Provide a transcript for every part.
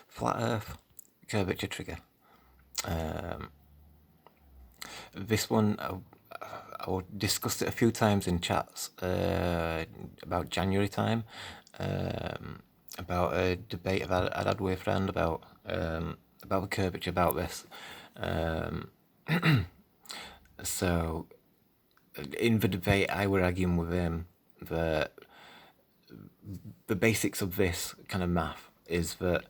Flat Earth curvature trigger. Um, this one, I discussed it a few times in chats about January time, about a debate I'd had with a friend about the curvature, about this. So in the debate, I were arguing with him that the basics of this kind of math is that,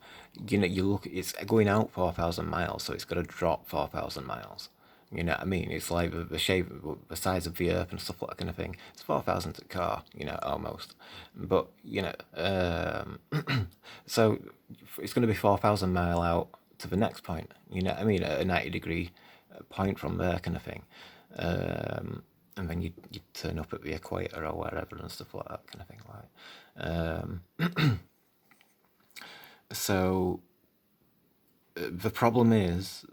you know, you look, it's going out 4,000 miles, so it's got to drop 4,000 miles. You know what I mean? It's like the shape, the size of the Earth and stuff like that kind of thing. It's 4,000 to car, you know, almost. But, you know, so it's going to be 4,000 mile out to the next point, you know what I mean? At a 90-degree point from there kind of thing. And then you turn up at the equator or wherever and stuff like that kind of thing. So the problem is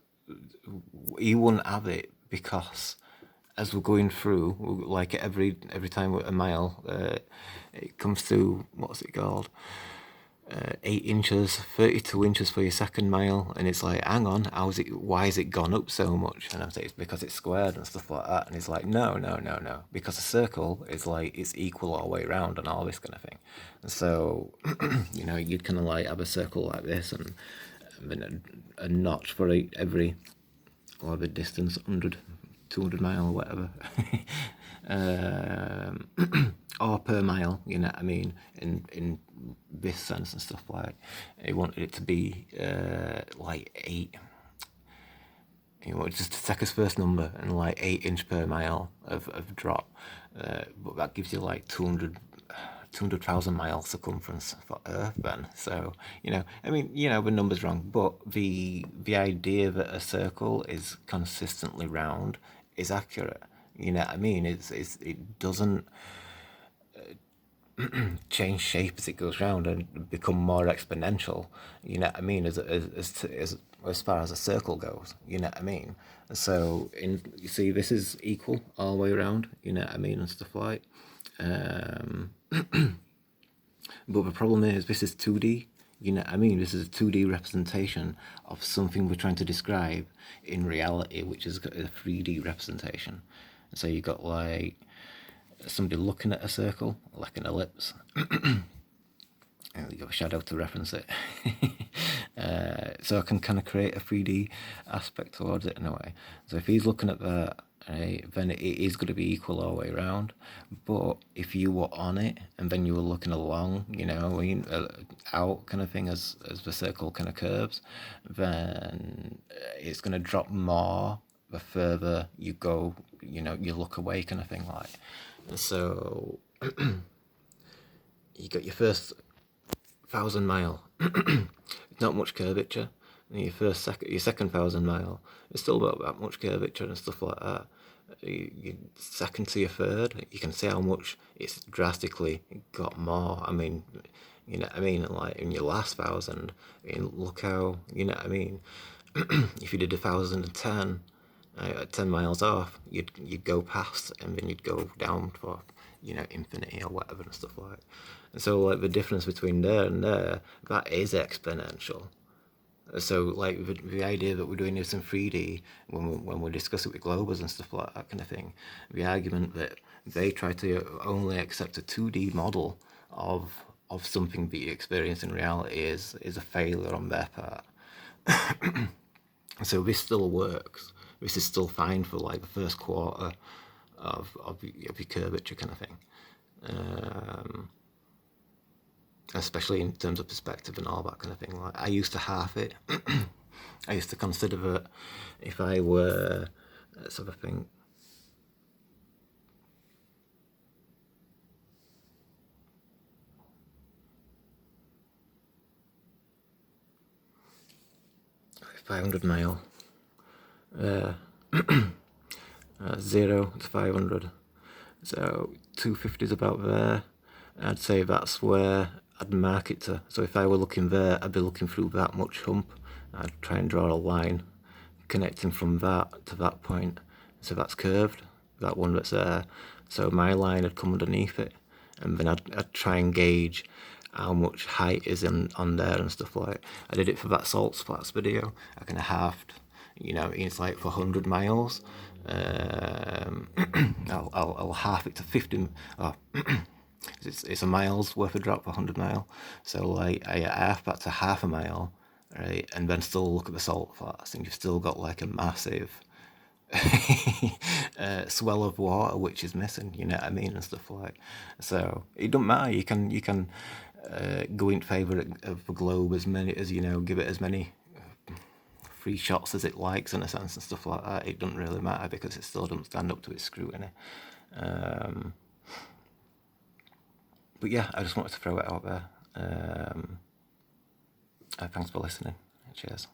he wouldn't have it because as we're going through, like every time a mile, it comes to, what's it called? 8 inches, 32 inches for your second mile, and it's like, hang on, why has it gone up so much? And I'm saying it's because it's squared and stuff like that. And it's like, no, because a circle is like, it's equal all the way around and all this kind of thing. And so, you know, you'd kind of like have a circle like this, and then a notch for every, or the distance, 100, 200 mile or whatever. Or per mile, you know what I mean, in this sense and stuff. Like, he wanted it to be like 8, you know, just to take his first number and like 8 inch per mile of drop, but that gives you like 200,000 mile circumference for Earth then. So, you know, I mean, you know, the number's wrong, but the idea that a circle is consistently round is accurate. You know what I mean? It doesn't change shape as it goes round and become more exponential. You know what I mean? As far as a circle goes, you know what I mean? So you see, this is equal all the way around. You know what I mean, and stuff like. But the problem is, this is 2D. You know what I mean? This is a 2D representation of something we're trying to describe in reality, which is a 3D representation. So you got like somebody looking at a circle, like an ellipse. And you got a shadow to reference it. So I can kind of create a 3D aspect towards it in a way. So if he's looking at that, then it is going to be equal all the way around. But if you were on it and then you were looking along, you know, out kind of thing as the circle kind of curves, then it's going to drop more the further you go, you know, you look away kind of thing. Like, so you got your first 1,000 mile, not much curvature. And your second 1,000 mile, it's still about that much curvature and stuff like that. Your second to your third, you can see how much it's drastically got more. I mean, you know what I mean? Like in your last 1,000, I mean, look how, you know what I mean? If you did 1,010, 10 miles off, you'd go past, and then you'd go down for, you know, infinity or whatever and stuff like that. And so like the difference between there and there, that is exponential. So like the idea that we're doing this in 3D, when we discuss it with globers and stuff like that kind of thing, the argument that they try to only accept a 2D model of something that you experience in reality is a failure on their part. So this still works. This is still fine for like the first quarter of your curvature kind of thing. Especially in terms of perspective and all that kind of thing. Like, I used to half it. I used to consider that if I were, let's have a think, if 500 mile, 0 to 500, so 250 is about there. I'd say that's where I'd mark it to. So if I were looking there, I'd be looking through that much hump. I'd try and draw a line connecting from that to that point. So that's curved, that one that's there. So my line would come underneath it, and then I'd try and gauge how much height is on there and stuff like. I did it for that salt flats video. I kind of halved, it's like for 100 miles. I'll half it to 50. Oh, it's a mile's worth of drop for 100 mile. So like I half that to half a mile, right, and then still look at the salt flats, and you've still got like a massive swell of water which is missing, you know what I mean, and stuff like. So it don't matter. You can go in favour of the globe as many as give it as many free shots as it likes in a sense and stuff like that. It doesn't really matter because it still doesn't stand up to its scrutiny. But yeah, I just wanted to throw it out there. Thanks for listening. Cheers.